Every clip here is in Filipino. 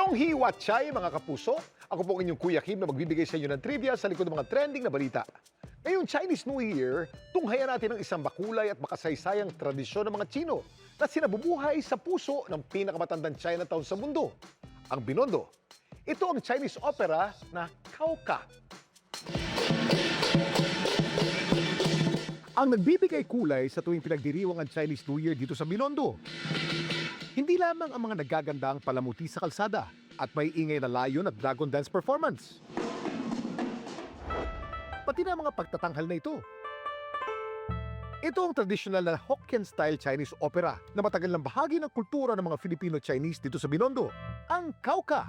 Chong Hi Wat Chai, mga kapuso. Ako po ang inyong Kuya Kim na magbibigay sa inyo ng trivia sa likod ng mga trending na balita. Ngayong Chinese New Year, tunghayan natin ang isang makulay at makasaysayang tradisyon ng mga Chino na sinabubuhay sa puso ng pinakamatandang Chinatown sa mundo, ang Binondo. Ito ang Chinese opera na Cao-Ca. Ang nagbibigay kulay sa tuwing pinagdiriwang ang Chinese New Year dito sa Binondo. Hindi lamang ang mga nagagandang palamuti sa kalsada at may ingay na layon at dragon dance performance. Pati na mga pagtatanghal na ito. Ito ang tradisyonal na Hokkien-style Chinese opera na matagal ng bahagi ng kultura ng mga Filipino-Chinese dito sa Binondo, ang Cao-Ca.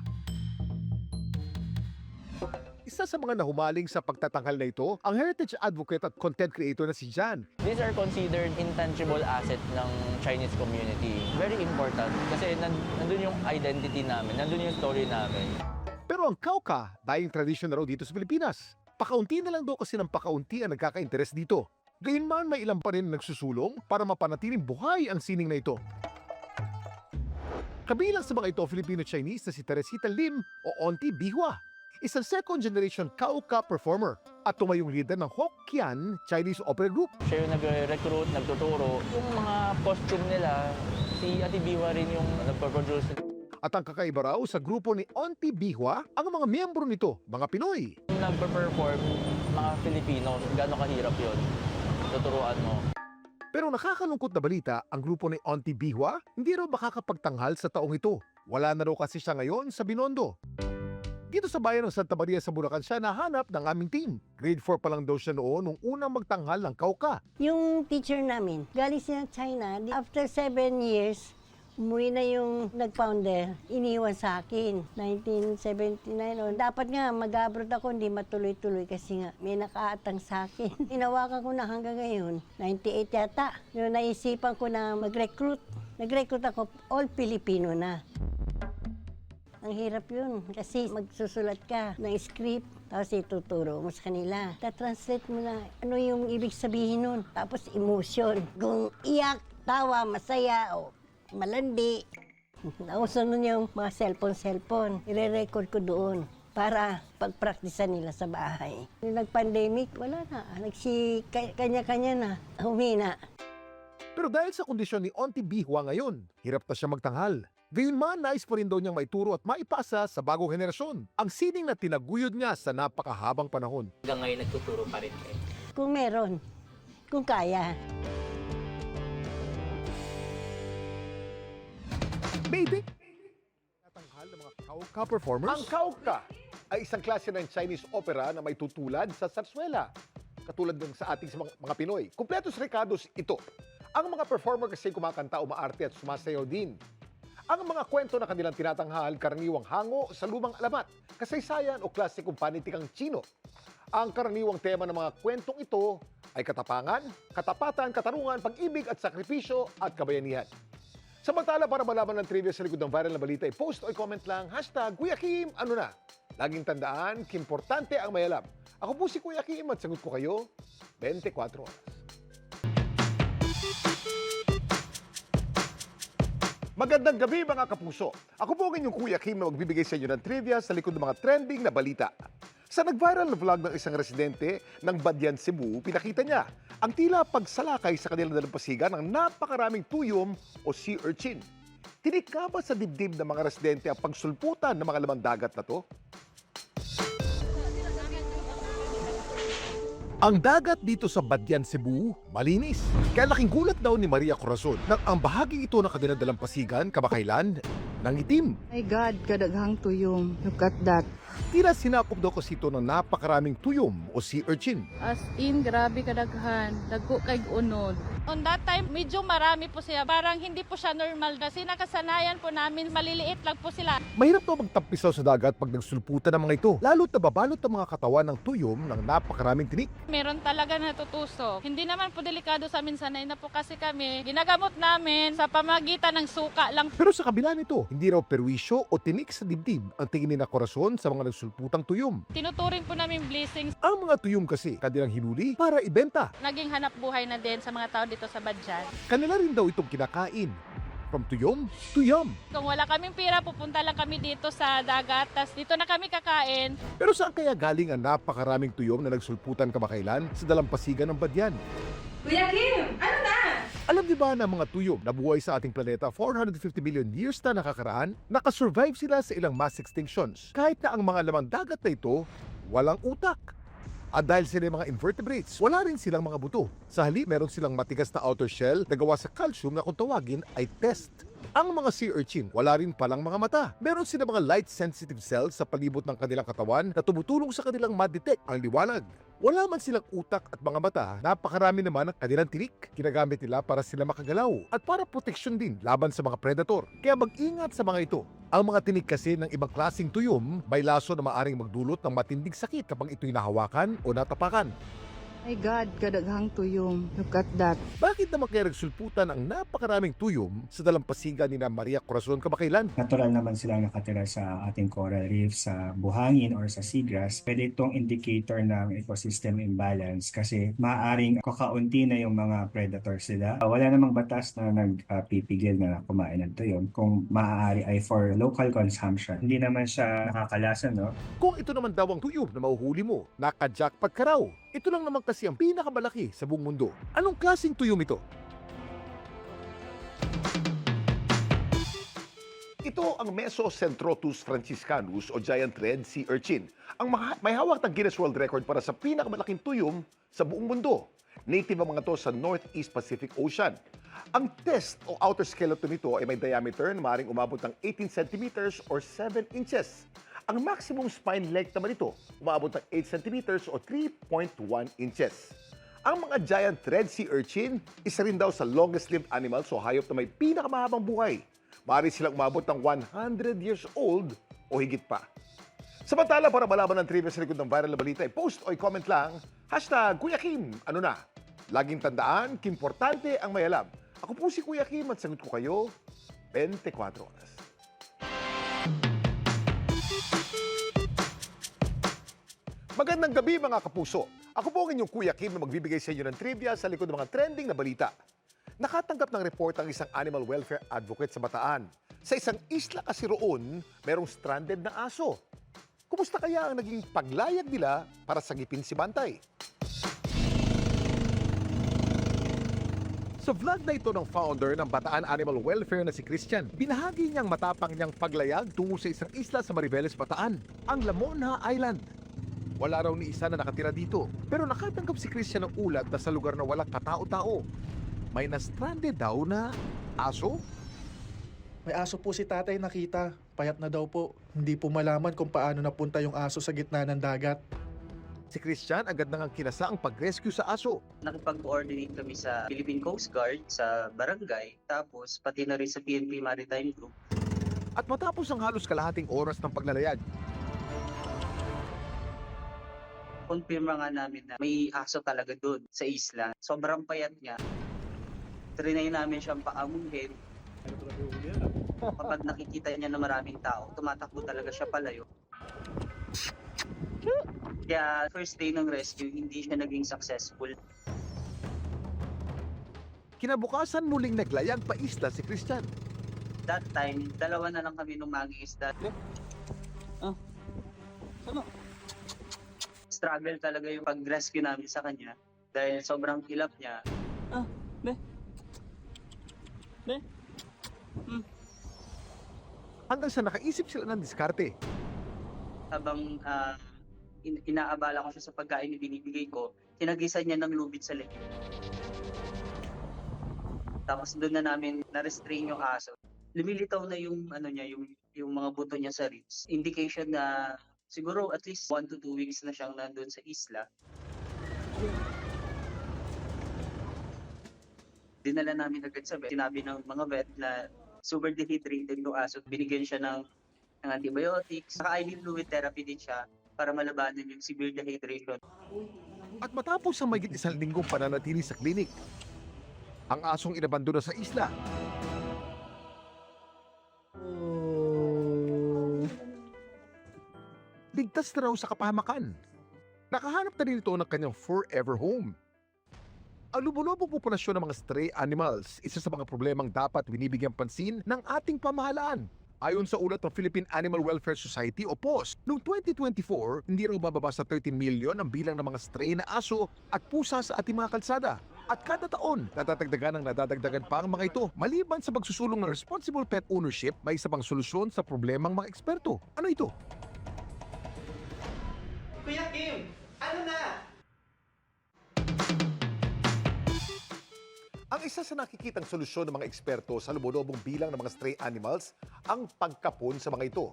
Isa sa mga nahumaling sa pagtatanghal na ito, ang heritage advocate at content creator na si Jan. These are considered intangible asset ng Chinese community. Very important kasi nandun yung identity namin, nandun yung story namin. Pero ang Cao-Ca, daing tradisyon na raw dito sa Pilipinas. Pakaunti na lang daw kasi ng pakaunti ang nagkaka-interes dito. Gayunman may ilan pa rin nagsusulong para mapanatiling buhay ang sining na ito. Kabilang sa mga ito Filipino-Chinese na si Teresita Lim o Auntie Bihua, isang second-generation Cao-Ca performer at tumayong leader ng Hokkien Chinese Opera Group. Siya yung nag-recruit, nagtuturo. Yung mga costume nila, si Ate Biwa rin yung nagpo-produce. At ang kakaiba raw sa grupo ni Auntie Bihua, ang mga miyembro nito, mga Pinoy. Yung nagpo-perform, mga Filipino, gano'ng kahirap yun. Tuturuan mo. Pero nakakalungkot na balita, ang grupo ni Auntie Bihua hindi raw makakapagtanghal sa taong ito. Wala na raw kasi siya ngayon sa Binondo. Dito sa bayan ng Santa Maria sa Bulacan siya nahanap ng aming team. Grade 4 pa lang daw siya noon nung unang magtanghal ng Cao-Ca. Yung teacher namin, galing siya China. After 7 years, umuwi na yung nag-founder, iniwan sa akin. 1979. Dapat nga mag-abroad ako, hindi matuloy-tuloy kasi nga may nakaatang sa akin. Inawakan ko na hanggang ngayon, 98 yata. Yung naisipan ko na mag-recruit. Nag-recruit ako, all Filipino na. Ang hirap yun kasi magsusulat ka ng script, tapos ituturo mo sa kanila. Ta-translate mo na ano yung ibig sabihin nun, tapos emotion. Kung iyak, tawa, masaya, o malandi. Nauso nun yung mga cellphone. Ire-record ko doon para pag-practicean nila sa bahay. Nung nag-pandemic, wala na. Kanya-kanya na, humina. Pero dahil sa kondisyon ni Auntie Bihua ngayon, hirap na siya magtanghal. Gayunman, nais pa rin daw niyang maituro at maipasa sa bagong henerasyon ang sining na tinaguyod niya sa napakahabang panahon. Hanggang ngayon nagtuturo pa rin kayo. Kung meron, kung kaya. Baby! Natanghal ng mga Cao-Ca performers? Ang Cao-Ca ay isang klase ng Chinese opera na may tutulad sa sarsuela. Katulad ng sa ating mga Pinoy. Kumpletos recados ito. Ang mga performer kasi kumakanta, umaarte at sumasayaw din. Ang mga kwento na kanilang tinatanghal, karaniwang hango sa lumang alamat, kasaysayan o klasikong panitikang Chino. Ang karaniwang tema ng mga kwentong ito ay katapangan, katapatan, katarungan, pag-ibig at sakripisyo at kabayanihan. Samantala, para malaman ng trivia sa likod ng viral na balita, i-post o i-comment lang, #Kuya Kim, ano na? Laging tandaan, kimportante ang may alam. Ako po si Kuya Kim at sagot ko kayo, 24 oras. Magandang gabi mga kapuso. Ako po ang inyong Kuya Kim na magbibigay sa inyo ng trivia sa likod ng mga trending na balita. Sa nag-viral na vlog ng isang residente ng Badian, Cebu, pinakita niya ang tila pagsalakay sa kanilang dalampasigan ng napakaraming tuyom o sea urchin. Tinik nga ba sa dibdib ng mga residente ang pagsulputan ng mga lamang dagat na to? Ang dagat dito sa Badian, Cebu, malinis. Kaya laking gulat daw ni Maria Corazon nang ang bahagi ito ng kanilang dalampasigan kamakailan nangitim. My God, kadaghang tuyong. Look at that. Tila sinakop daw kasi ito ng napakaraming tuyom o sea urchin. As in, grabe kadaghan. Dagko kay unod. On that time, medyo marami po siya. Parang hindi po siya normal na. Sinakasanayan po namin, maliliit lang po sila. Mahirap daw magtampisaw sa dagat pag nagsulputan ng mga ito. Lalo't nababalot ang mga katawan ng tuyom ng napakaraming tinik. Meron talaga natutusok. Hindi naman po delikado sa amin. Sanay na po kasi kami. Ginagamot namin sa pamagitan ng suka lang. Pero sa kabila nito, hindi raw perwisyo o tinik sa dibdib ang tingin ni na Corazon sa mga nagsulputang tuyom. Tinuturing po namin blessings. Ang mga tuyom kasi kanilang hinuli para ibenta. Naging hanap buhay na din sa mga tao dito sa Badyan. Kanila rin daw itong kinakain. From tuyom to yum. Kung wala kaming pira, pupunta lang kami dito sa dagat, tas dito na kami kakain. Pero saan kaya galing ang napakaraming tuyom na nagsulputan kamakailan sa dalampasigan ng Badyan? Kuya Kim, ano na? Alam niyo ba na mga tuyom na buhay sa ating planeta 450 million years na nakakaraan, nakasurvive sila sa ilang mass extinctions kahit na ang mga lamang dagat na ito walang utak. At dahil sila mga invertebrates, wala rin silang mga buto. Sa halip, meron silang matigas na outer shell na gawa sa calcium na kung tawagin ay test. Ang mga sea urchin, wala rin palang mga mata. Meron sila mga light-sensitive cells sa palibot ng kanilang katawan na tumutulong sa kanilang ma-detect ang liwanag. Wala man silang utak at mga mata, napakarami naman ang kanilang tinik. Ginagamit nila para sila makagalaw at para proteksyon din laban sa mga predator. Kaya mag-ingat sa mga ito. Ang mga tinik kasi ng ibang klaseng tuyom may laso na maaring magdulot ng matinding sakit kapag ito'y nahawakan o natapakan. My God, kadaghang tuyom. Look at that. Bakit naman kaya nagsulputan ang napakaraming tuyom sa dalampasigan ni na Maria Corazon kamakailan? Natural naman silang nakatira sa ating coral reef, sa buhangin or sa seagrass. Pwede itong indicator ng ecosystem imbalance kasi maaaring kakaunti na yung mga predators sila. Wala namang batas na nagpipigil na kumain ng tuyom kung maaari ay for local consumption. Hindi naman siya nakakalasa, no? Kung ito naman daw ang tuyom na mahuhuli mo, naka-jackpot ka raw. Ito lang naman kasi ang pinakamalaki sa buong mundo. Anong klaseng tuyom ito? Ito ang Mesocentrotus franciscanus o giant red sea urchin. Ang may hawak ng Guinness World Record para sa pinakamalaking tuyom sa buong mundo. Native ang mga to sa Northeast Pacific Ocean. Ang test o outer skeleton nito ay may diameter na maaaring umabot ng 18 centimeters or 7 inches. Ang maximum spine length naman ito, umabot ng 8 centimeters o 3.1 inches. Ang mga giant red sea urchin, isa rin daw sa longest-lived animals o hayop na may pinakamahabang buhay. Maaari silang umabot ng 100 years old o higit pa. Samantala, para malaman ang trivia sa likod ng viral na balita, post o comment lang, #Kuya Kim, ano na? Laging tandaan, kimportante ang may alam. Ako po si Kuya Kim at sagot ko kayo 24 oras. Magandang gabi mga kapuso. Ako po ang inyong Kuya Kim na magbibigay sa inyo ng trivia sa likod ng mga trending na balita. Nakatanggap ng report ang isang animal welfare advocate sa Bataan. Sa isang isla kasi roon, merong stranded na aso. Kumusta kaya ang naging paglayag nila para sagipin si Bantay? Sa vlog na ito ng founder ng Bataan Animal Welfare na si Christian, binahagi niyang matapang niyang paglayag tungo sa isang isla sa Mariveles, Bataan, ang Lamonha Island. Wala raw ni isa na nakatira dito, pero nakatanggap si Christian ng ulat na sa lugar na walang katao-tao, may na-stranded daw na aso. May aso po si tatay nakita. Payat na daw po. Hindi po malaman kung paano napunta yung aso sa gitna ng dagat. Si Christian agad nang kinasa ang pag-rescue sa aso. Nakipag-coordinate kami sa Philippine Coast Guard, sa barangay, tapos pati na rin sa PNP Maritime Group. At matapos ang halos kalahating oras ng paglalayag, Confirm nga namin na may aso talaga doon sa isla. Sobrang payat niya. Trinay namin siyang paamuhin. Kapag nakikita niya na maraming tao, tumatakbo talaga siya palayo. Kaya first day ng rescue, hindi siya naging successful. kinabukasan muling naglayag pa isla si Christian. That time, dalawa na lang kami nung mag-iisda. Struggle talaga yung pag-rescue namin sa kanya dahil sobrang hilap niya. Hanggang sa nakaisip sila ng diskarte. Habang inaabala ko siya sa pagkain na binibigay ko, tinagisan niya ng lubid sa leeg. Tapos doon na namin na-restrain yung aso. Lumilitaw na yung niya, yung mga buto niya sa ribs. Indication na siguro at least 1 to 2 weeks na siyang nandun sa isla. Dinala namin agad sa vet. Sinabi ng mga vet na super dehydrated yung aso. Binigyan siya ng antibiotics. Naka-IV fluid therapy din siya para malabanan yung severe dehydration. At matapos ang mahigit 1 linggong pananatili sa klinik, ang asong inabandona sa isla. Ligtas na raw sa kapahamakan. Nakahanap na rin ito ng kanyang forever home. Ang lumulubong populasyon ng mga stray animals, isa sa mga problemang dapat binibigyang pansin ng ating pamahalaan. Ayon sa ulat ng Philippine Animal Welfare Society o POS, noong 2024, hindi raw bababa sa 13 million ang bilang ng mga stray na aso at pusa sa ating mga kalsada. At kada taon, natatagdagan ng nadadagdagan pa ang mga ito. Maliban sa pagsusulong ng responsible pet ownership, may isa pang solusyon sa problemang mga eksperto. Ano ito? Kuya Kim, ano na? Ang isa sa nakikitang solusyon ng mga eksperto sa lumulubong bilang ng mga stray animals, ang pagkapon sa mga ito.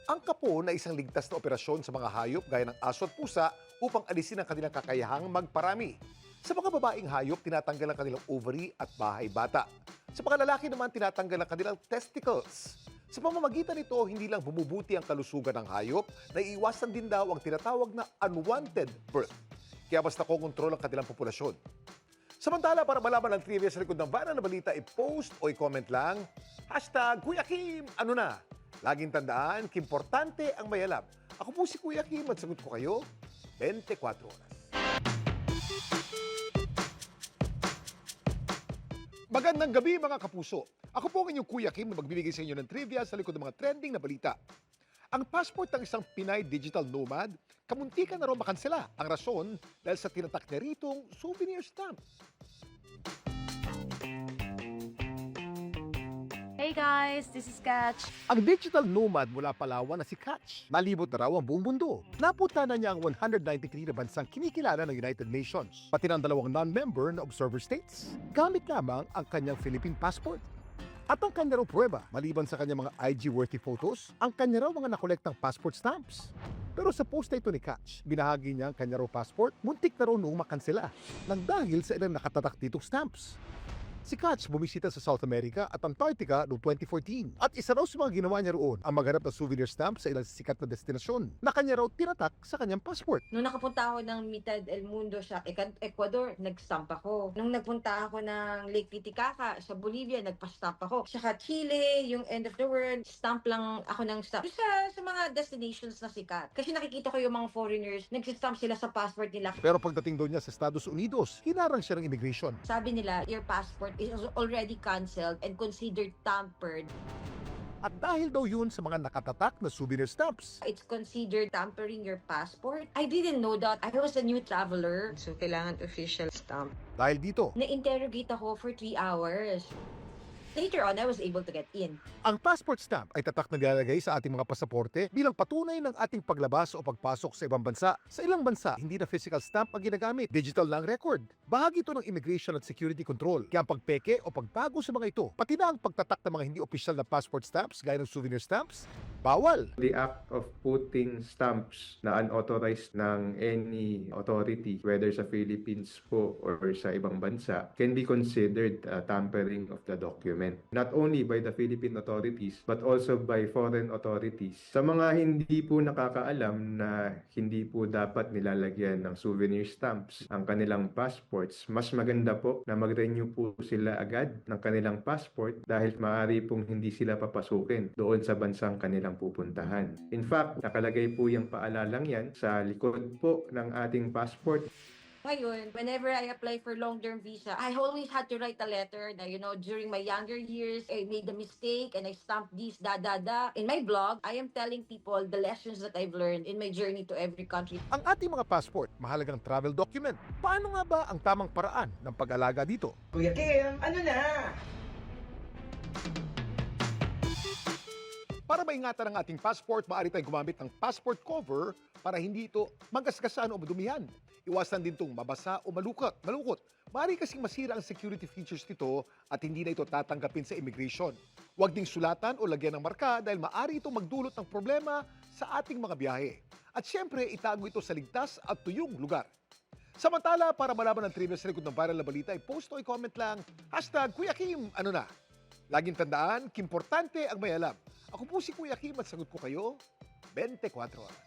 Ang kapon ay isang ligtas na operasyon sa mga hayop gaya ng aso at pusa upang alisin ang kanilang kakayahang magparami. Sa mga babaeng hayop, tinatanggal ang kanilang ovary at bahay bata. Sa mga lalaki naman, tinatanggal ang kanilang testicles. Sa pamamagitan nito, hindi lang bumubuti ang kalusugan ng hayop, naiiwasan din daw ang tinatawag na unwanted birth. Kaya mas nakokontrol ang kanilang populasyon. Samantala, para malaman ang trivia sa likod ng viral na balita, i-post o i-comment lang, #Kuya Kim, ano na? Laging tandaan, importante ang may alam. Ako po si Kuya Kim at sagot ko kayo, 24 oras. Magandang gabi mga kapuso. Ako po ang inyong Kuya Kim na magbibigay sa inyo ng trivia sa likod ng mga trending na balita. Ang passport ng isang Pinay digital nomad, kamuntikan na raw makansela. Ang rason dahil sa tinatak niya ritong souvenir stamp. Hey guys, this is Catch. Ang digital nomad mula Palawan na si Catch, nalibot na raw ang buong mundo. Napunta na niya ang 193 na bansang kinikilala ng United Nations, pati ng 2 non-member na observer states. Gamit lamang ang kanyang Philippine passport. At ang kanya raw pruweba, maliban sa kanyang mga IG-worthy photos, ang kanya raw mga nakolektang passport stamps. Pero sa post na ito ni Catch, binahagi niya ang kanya raw passport, muntik na raw noong makansela, nang dahil sa ilang nakatatak ditong stamps. Si Catch bumisita sa South America at Antarctica noong 2014. At isa raw sa mga ginawa niya roon ang maghanap ng souvenir stamp sa ilang sikat na destinasyon na kanya raw tinatak sa kanyang passport. Nung nakapunta ako ng Mitad El Mundo sa Ecuador, nag-stamp ako. Nung nagpunta ako ng Lake Titicaca sa Bolivia, nagpa-stamp ako. Saka Chile, yung end of the world, stamp lang ako ng stamp. Sa mga destinations na sikat. Kasi nakikita ko yung mga foreigners, nagsistamp sila sa passport nila. Pero pagdating daw niya sa Estados Unidos, hinarang siya ng immigration. Sabi nila, your passport is already canceled and considered tampered. At dahil daw yun sa mga nakatatak na souvenir stamps. It's considered tampering your passport. I didn't know that. I was a new traveler. So, kailangan official stamp. Dahil dito, Na-interrogate ako for 3 hours. Later on, I was able to get in. ang passport stamp ay tatak na nilalagay sa ating mga pasaporte bilang patunay ng ating paglabas o pagpasok sa ibang bansa. Sa ilang bansa, hindi na physical stamp ang ginagamit. Digital lang record. Bahagi ito ng immigration at security control. Kaya ang pagpeke o pagbago sa mga ito, pati na ang pagtatak ng mga hindi opisyal na passport stamps gaya ng souvenir stamps, bawal. The act of putting stamps na unauthorized ng any authority, whether sa Philippines po or sa ibang bansa, can be considered tampering of the document. Not only by the Philippine authorities, but also by foreign authorities. Sa mga hindi po nakakaalam na hindi po dapat nilalagyan ng souvenir stamps ang kanilang passports, mas maganda po na mag-renew po sila agad ng kanilang passport dahil maaari pong hindi sila papasukin doon sa bansang kanilang pupuntahan. In fact, nakalagay po yung paalalang yan sa likod po ng ating passport. Ngayon, whenever I apply for long-term visa, I always had to write a letter na, during my younger years, I made a mistake and I stamped this, da. In my blog, I am telling people the lessons that I've learned in my journey to every country. Ang ating mga passport, mahalagang travel document. Paano nga ba ang tamang paraan ng pag-alaga dito? Kuya Kim, ano na? Para maingatan ang ating passport, maaari tayong gumamit ng passport cover para hindi ito magasgasan o madumihan. Iwasan din itong mabasa o malukot. Maaari kasing masira ang security features nito at hindi na ito tatanggapin sa immigration. Huwag ding sulatan o lagyan ng marka dahil maaari itong magdulot ng problema sa ating mga biyahe. At syempre, itago ito sa ligtas at tuyong lugar. Samantala, para malaman ang trivia sa likod ng viral na balita, i-post o i-comment lang, #Kuya Kim, ano na? Laging tandaan, kimportante ang may alam. Ako po si Kuya Kim at sagot ko kayo, 24 oras.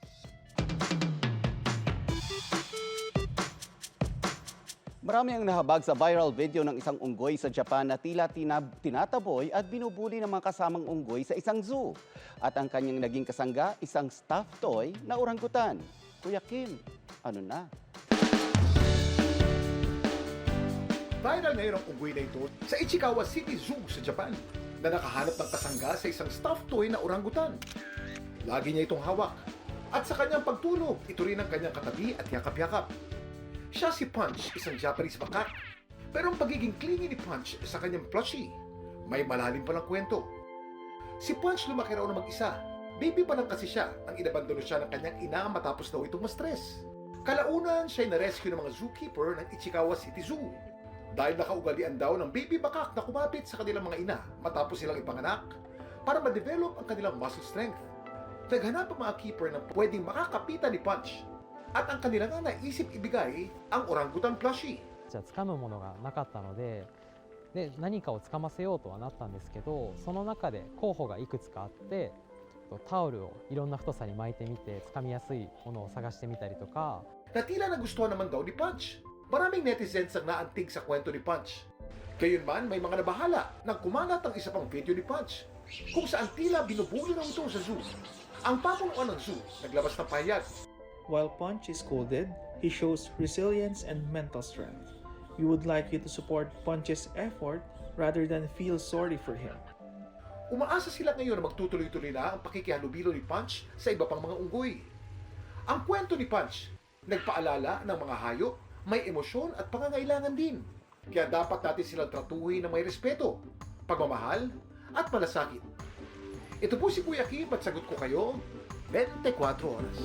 Marami ang nahabag sa viral video ng isang unggoy sa Japan na tila tinataboy at binubuli ng mga kasamang unggoy sa isang zoo. At ang kanyang naging kasangga, isang stuffed toy na orangutan. Kuya Kim, ano na? Viral ngayon ang unggoy na ito sa Ichikawa City Zoo sa Japan na nakahanap ng kasangga sa isang stuffed toy na orangutan. Lagi niya itong hawak. At sa kanyang pagtulog, ito rin ang kanyang katabi at yakap-yakap. Siya si Punch, isang Japanese macaque. Pero ang pagiging clingy ni Punch sa kanyang plushie, may malalim palang kwento. Si Punch lumaki raw na mag-isa. Baby pa lang kasi siya nang inabandono siya ng kanyang ina matapos daw itong ma-stress. Kalaunan, siya'y na-rescue ng mga zookeeper ng Ichikawa City Zoo. Dahil nakaugalian daw ng baby macaque na kumapit sa kanilang mga ina matapos silang ipanganak para ma-develop ang kanilang muscle strength. Naghanap ang mga keeper na pwedeng makakapitan ni Punch at ang kanila nga naisip ibigay ang orangutan plushie. じゃあ掴むものがなかったので、何かを掴ませようとはなったんですけど、その中で候補がいくつかあって、タオルをいろんな太さに巻いてみて掴みやすいものを探してみたりとか。Na tila nagustuhan naman daw ni Punch. Maraming netizens ang naantig sa kwento ni Punch. Gayunman, may mga nabahala nang kumalat ang isa pang video ni Punch kung saan tila binubuli raw ito sa zoo. Ang pamunuan ng zoo naglabas ng pahayag. While Punch is scolded, he shows resilience and mental strength. We would like you to support Punch's effort rather than feel sorry for him. Umaasa sila ngayon na magtutuloy-tuloy na ang pakikihalubilo ni Punch sa iba pang mga unggoy. Ang kwento ni Punch, nagpaalala ng mga hayop, may emosyon at pangangailangan din. Kaya dapat natin silang tratuhin ng may respeto, pagmamahal at malasakit. Ito po si Kuya Kim at sagot ko kayo 24 oras.